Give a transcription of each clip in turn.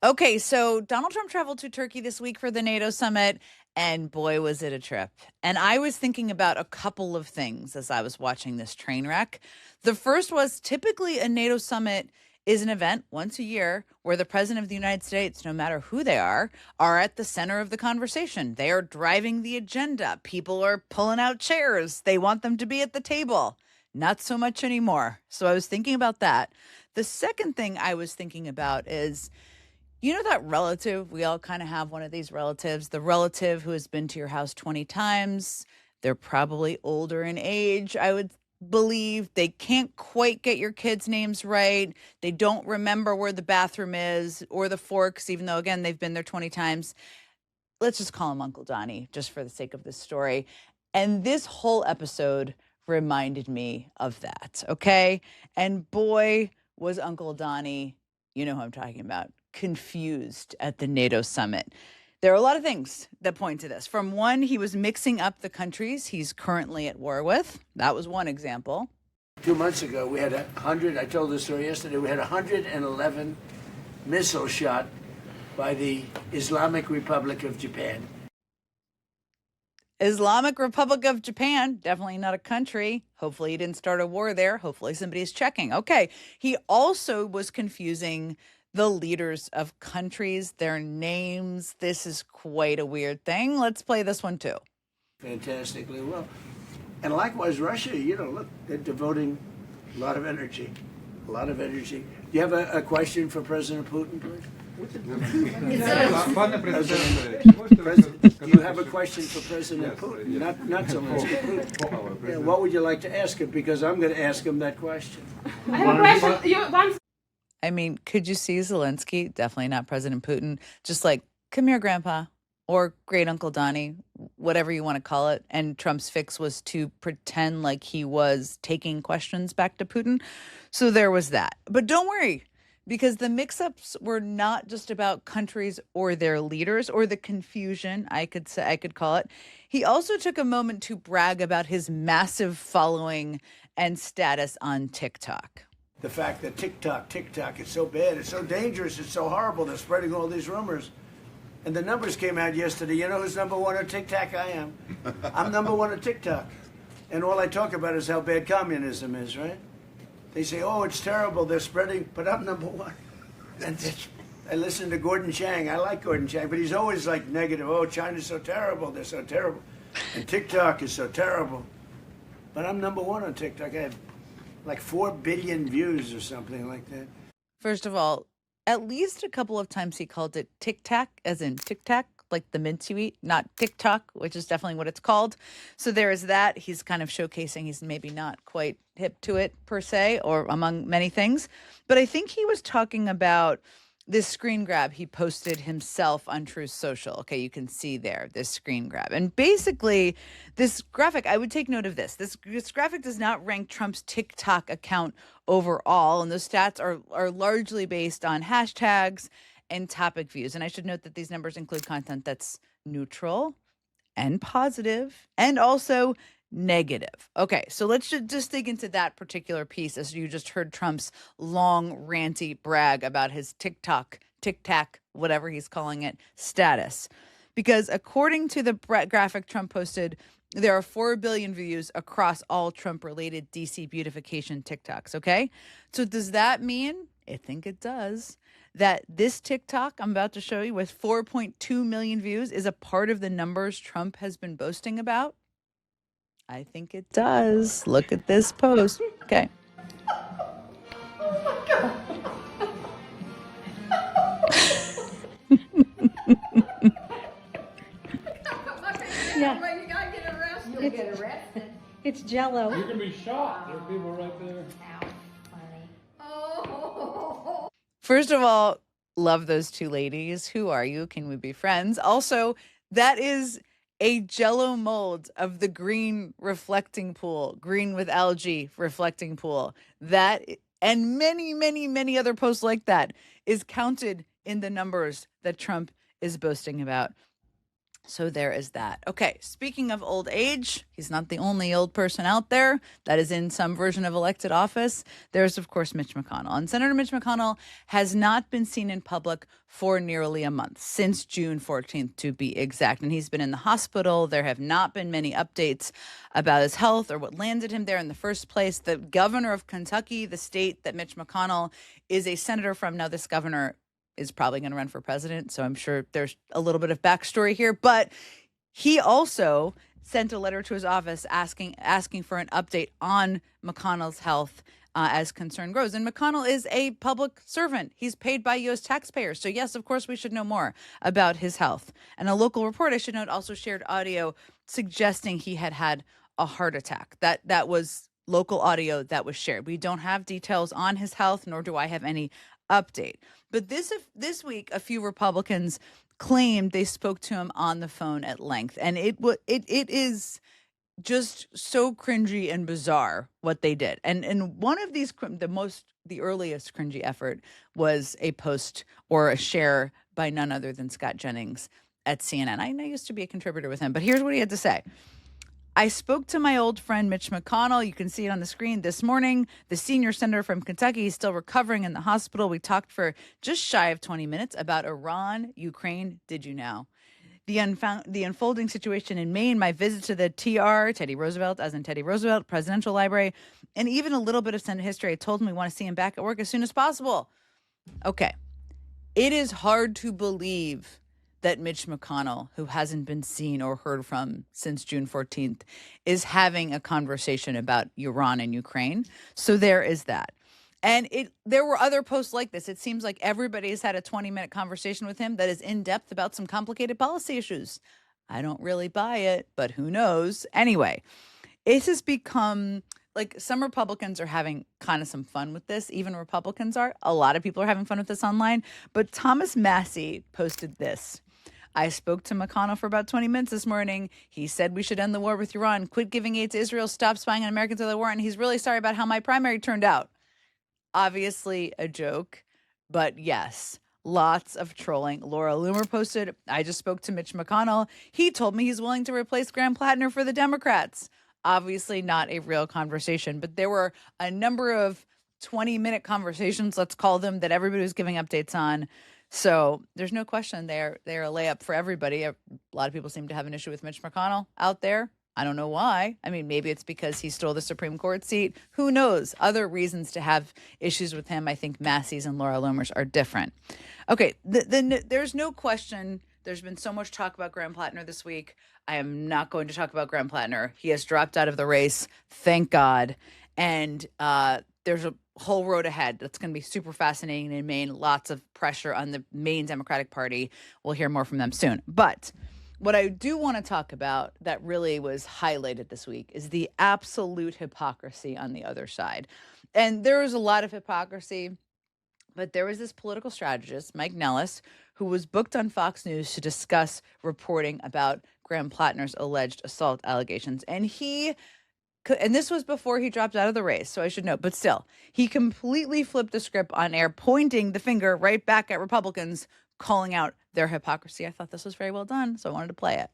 Okay, so Donald Trump traveled to Turkey this week for the NATO summit, and boy, was it a trip. And I was thinking about a couple of things as I was watching this train wreck. The first was typically a NATO summit is an event once a year where the president of the United States, no matter who they are at the center of the conversation. They are driving the agenda. People are pulling out chairs. They want them to be at the table. Not so much anymore. So I was thinking about that. The second thing I was thinking about is that relative, we all kind of have one of these relatives, the relative who has been to your house 20 times. They're probably older in age, I would believe. They can't quite get your kids' names right. They don't remember where the bathroom is or the forks, even though, again, they've been there 20 times. Let's just call him Uncle Donnie, just for the sake of this story. And this whole episode reminded me of that, okay? And boy, was Uncle Donnie, you know who I'm talking about, confused at the NATO summit. There are a lot of things that point to this. From one, he was mixing up the countries he's currently at war with. That was one example. 2 months ago, we had 100, I told this story yesterday, we had 111 missiles shot by the Islamic Republic of Japan. Islamic Republic of Japan, definitely not a country. Hopefully he didn't start a war there. Hopefully somebody's checking. Okay. He also was confusing the leaders of countries, their names. This is quite a weird thing. Let's play this one too. Fantastically well. And likewise, Russia, look, they're devoting a lot of energy. A lot of energy. Do you have a question for President Putin, please? Do you have a question for President Putin? Not Zelensky. Putin. Yeah, what would you like to ask him? Because I'm going to ask him that question. I have a question. I mean, could you see Zelensky? Definitely not President Putin. Just like, come here, Grandpa, or Great Uncle Donnie, whatever you want to call it. And Trump's fix was to pretend like he was taking questions back to Putin. So there was that. But don't worry, because the mix-ups were not just about countries or their leaders or the confusion, I could call it. He also took a moment to brag about his massive following and status on TikTok. The fact that TikTok, it's so bad, it's so dangerous, it's so horrible, they're spreading all these rumors. And the numbers came out yesterday. You know who's number one on TikTok? I am. I'm number one on TikTok. And all I talk about is how bad communism is, right? They say, oh, it's terrible, they're spreading, but I'm number one. I listen to Gordon Chang. I like Gordon Chang, but he's always like negative. Oh, China's so terrible, they're so terrible. And TikTok is so terrible. But I'm number one on TikTok. I have like 4 billion views or something like that. First of all, at least a couple of times he called it Tic Tac, as in Tic Tac, like the mints you eat, not TikTok, which is definitely what it's called. So there is that. He's kind of showcasing he's maybe not quite hip to it per se, or among many things. But I think he was talking about this screen grab he posted himself on Truth Social. Okay, you can see there this screen grab. And basically, this graphic, I would take note of this. This graphic does not rank Trump's TikTok account overall, and those stats are largely based on hashtags and topic views. And I should note that these numbers include content that's neutral and positive and also negative. Okay, so let's just dig into that particular piece as you just heard Trump's long ranty brag about his TikTok, whatever he's calling it, status. Because according to the graphic Trump posted, there are 4 billion views across all Trump-related DC beautification TikToks, okay? So does that mean, I think it does, that this TikTok I'm about to show you with 4.2 million views is a part of the numbers Trump has been boasting about? I think it does. Look at this post. Okay. Yeah. Well, you gotta get arrested. You'll get arrested. It's Jello. You can be shot. There are people right there. Ow, funny. Oh. First of all, love those two ladies. Who are you? Can we be friends? Also, that is a Jello mold of the green reflecting pool, green with algae reflecting pool. That and many, many, many other posts like that is counted in the numbers that Trump is boasting about. So there is that. Okay, speaking of old age, he's not the only old person out there that is in some version of elected office. There's, of course, Mitch McConnell. And Senator Mitch McConnell has not been seen in public for nearly a month, since June 14th to be exact. And he's been in the hospital. There have not been many updates about his health or what landed him there in the first place. The governor of Kentucky, the state that Mitch McConnell is a senator from, now this governor is probably going to run for president. So I'm sure there's a little bit of backstory here, but he also sent a letter to his office asking for an update on McConnell's health as concern grows. And McConnell is a public servant. He's paid by U.S. taxpayers. So yes, of course, we should know more about his health. And a local report, I should note, also shared audio suggesting he had had a heart attack. That was local audio that was shared. We don't have details on his health, nor do I have any update. But this week, a few Republicans claimed they spoke to him on the phone at length, and it is just so cringy and bizarre what they did. And one of these, the earliest cringy effort was a post or a share by none other than Scott Jennings at CNN. I used to be a contributor with him, but here's what he had to say. I spoke to my old friend Mitch McConnell. You can see it on the screen this morning. The senior senator from Kentucky is still recovering in the hospital. We talked for just shy of 20 minutes about Iran, Ukraine. Did you know? The unfolding situation in Maine, my visit to the Teddy Roosevelt, as in Teddy Roosevelt Presidential Library, and even a little bit of Senate history. I told him we want to see him back at work as soon as possible. Okay. It is hard to believe that Mitch McConnell, who hasn't been seen or heard from since June 14th, is having a conversation about Iran and Ukraine. So there is that. And there were other posts like this. It seems like everybody has had a 20-minute conversation with him that is in depth about some complicated policy issues. I don't really buy it, but who knows? Anyway, it has become like some Republicans are having kind of some fun with this. Even Republicans are. A lot of people are having fun with this online. But Thomas Massey posted this. I spoke to McConnell for about 20 minutes this morning. He said we should end the war with Iran, quit giving aid to Israel, stop spying on Americans at the war, and he's really sorry about how my primary turned out. Obviously a joke, but yes, lots of trolling. Laura Loomer posted, I just spoke to Mitch McConnell. He told me he's willing to replace Graham Plattner for the Democrats. Obviously not a real conversation, but there were a number of 20-minute conversations, let's call them, that everybody was giving updates on. So there's no question they're a layup for everybody. A lot of people seem to have an issue with Mitch McConnell out there. I don't know why. I mean, maybe it's because he stole the Supreme Court seat. Who knows? Other reasons to have issues with him. I think Massey's and Laura Loomer's are different. Okay, there's no question. There's been so much talk about Graham Plattner this week. I am not going to talk about Graham Plattner. He has dropped out of the race. Thank God. And there's a whole road ahead that's going to be super fascinating in Maine. Lots of pressure on the Maine Democratic Party. We'll hear more from them soon. But what I do want to talk about that really was highlighted this week is the absolute hypocrisy on the other side. And there was a lot of hypocrisy, but there was this political strategist, Mike Nellis, who was booked on Fox News to discuss reporting about Graham Plattner's alleged assault allegations. And this was before he dropped out of the race, so I should note, but still, he completely flipped the script on air, pointing the finger right back at Republicans, calling out their hypocrisy. I thought this was very well done, so I wanted to play it.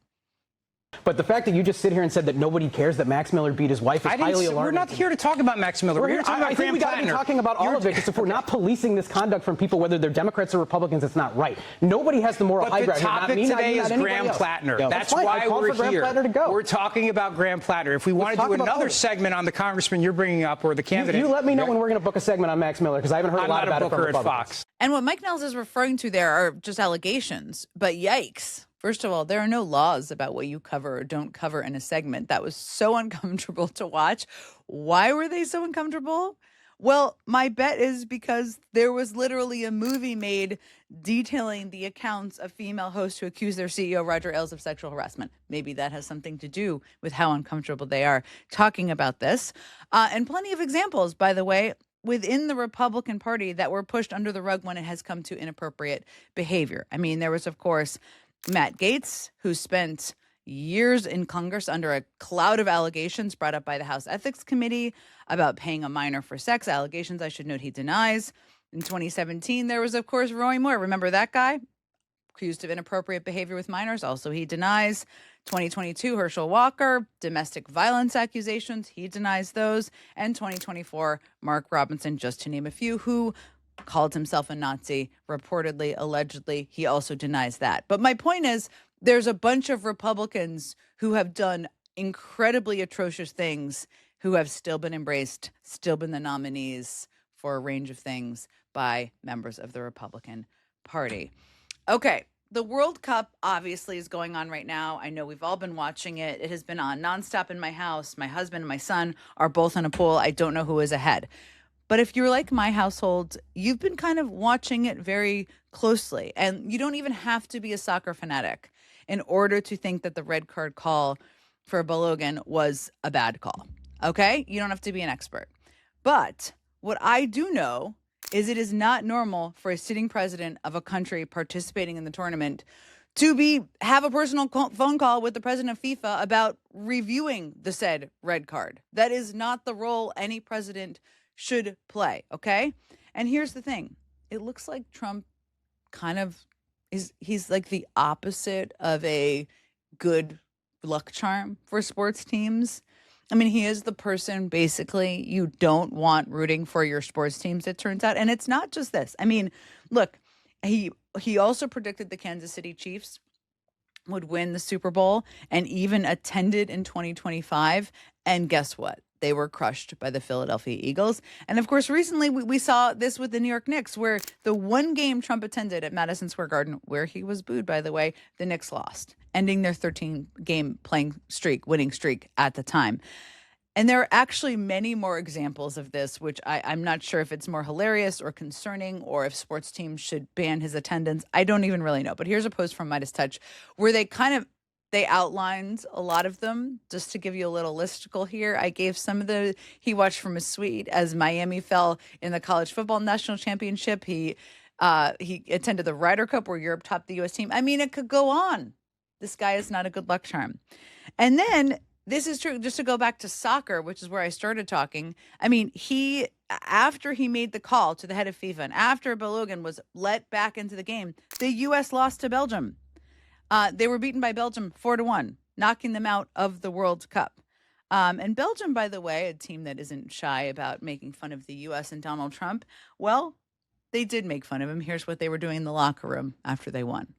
But the fact that you just sit here and said that nobody cares that Max Miller beat his wife is highly alarming. We're not here to talk about Max Miller. We're here to talk about Graham Plattner. I think we got to be talking about all of it. Because if we're not policing this conduct from people, whether they're Democrats or Republicans, it's not right. Nobody has the moral high ground. The topic today is Graham Plattner. That's why we're here. We're talking about Graham Plattner. If we want to do another segment on the congressman you're bringing up or the candidate, you let me know when we're going to book a segment on Max Miller, because I haven't heard a lot about it from Republicans. Fox. And what Mike Nellis is referring to there are just allegations. But yikes. First of all, there are no laws about what you cover or don't cover in a segment. That was so uncomfortable to watch. Why were they so uncomfortable? Well, my bet is because there was literally a movie made detailing the accounts of female hosts who accused their CEO, Roger Ailes, of sexual harassment. Maybe that has something to do with how uncomfortable they are talking about this. And plenty of examples, by the way, within the Republican Party that were pushed under the rug when it has come to inappropriate behavior. I mean, there was, of course, Matt Gaetz, who spent years in Congress under a cloud of allegations brought up by the House Ethics Committee about paying a minor for sex, allegations I should note he denies. In 2017, there was, of course, Roy Moore. Remember that guy? accused of inappropriate behavior with minors. Also, he denies. 2022, Herschel Walker, domestic violence accusations. He denies those. And 2024, Mark Robinson, just to name a few, who called himself a Nazi, reportedly, allegedly. He also denies that. But my point is, there's a bunch of Republicans who have done incredibly atrocious things who have still been embraced, still been the nominees for a range of things by members of the Republican Party. Okay, the World Cup obviously is going on right now. I know we've all been watching it. It has been on nonstop in my house. My husband and my son are both in a pool. I don't know who is ahead. But if you're like my household, you've been kind of watching it very closely. And you don't even have to be a soccer fanatic in order to think that the red card call for Balogun was a bad call. Okay? You don't have to be an expert. But what I do know is it is not normal for a sitting president of a country participating in the tournament to have a personal phone call with the president of FIFA about reviewing the said red card. That is not the role any president should play, okay? And here's the thing. It looks like Trump kind of he's like the opposite of a good luck charm for sports teams. I mean, he is the person basically you don't want rooting for your sports teams, it turns out. And it's not just this. I mean, look, he also predicted the Kansas City Chiefs would win the Super Bowl and even attended in 2025. And guess what? They were crushed by the Philadelphia Eagles. And of course, recently we saw this with the New York Knicks, where the one game Trump attended at Madison Square Garden, where he was booed, by the way, the Knicks lost, ending their 13-game winning streak at the time. And there are actually many more examples of this, which I'm not sure if it's more hilarious or concerning, or if sports teams should ban his attendance. I don't even really know. But here's a post from Midas Touch where they outlined a lot of them. Just to give you a little listicle here, I gave some of he watched from his suite as Miami fell in the college football national championship. He attended the Ryder Cup where Europe topped the U.S. team. I mean, it could go on. This guy is not a good luck charm. And then this is true, just to go back to soccer, which is where I started talking. I mean, after he made the call to the head of FIFA and after Balogun was let back into the game, the U.S. lost to Belgium. They were beaten by Belgium 4-1, knocking them out of the World Cup. And Belgium, by the way, a team that isn't shy about making fun of the U.S. and Donald Trump, well, they did make fun of him. Here's what they were doing in the locker room after they won.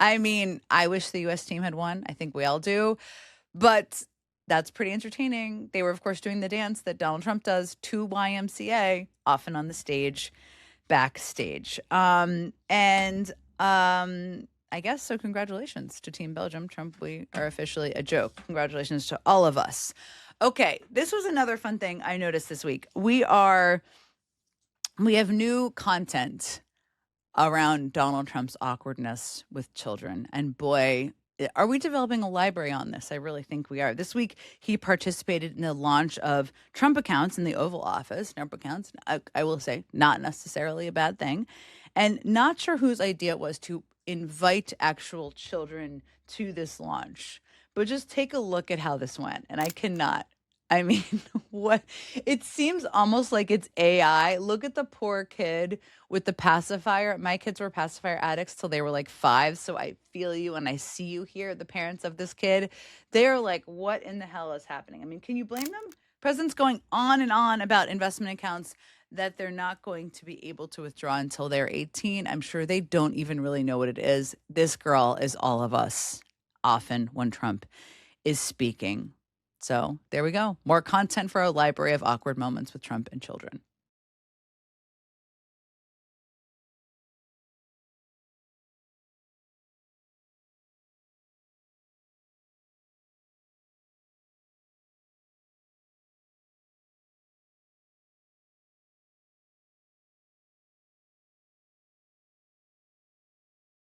I mean, I wish the U.S. team had won. I think we all do. But that's pretty entertaining. They were, of course, doing the dance that Donald Trump does to YMCA, often on the stage, backstage. I guess so. Congratulations to Team Belgium. Trump, we are officially a joke. Congratulations to all of us. Okay, this was another fun thing I noticed this week. We have new content around Donald Trump's awkwardness with children. And boy, are we developing a library on this? I really think we are. This week, he participated in the launch of Trump accounts in the Oval Office. Trump accounts, I will say, not necessarily a bad thing. And not sure whose idea it was to invite actual children to this launch. But just take a look at how this went. And what? It seems almost like it's AI. Look at the poor kid with the pacifier. My kids were pacifier addicts till they were like 5. So I feel you and I see you here, the parents of this kid. They're like, what in the hell is happening? I mean, can you blame them? President's going on and on about investment accounts that they're not going to be able to withdraw until they're 18. I'm sure they don't even really know what it is. This girl is all of us, often when Trump is speaking. So there we go. More content for a library of awkward moments with Trump and children.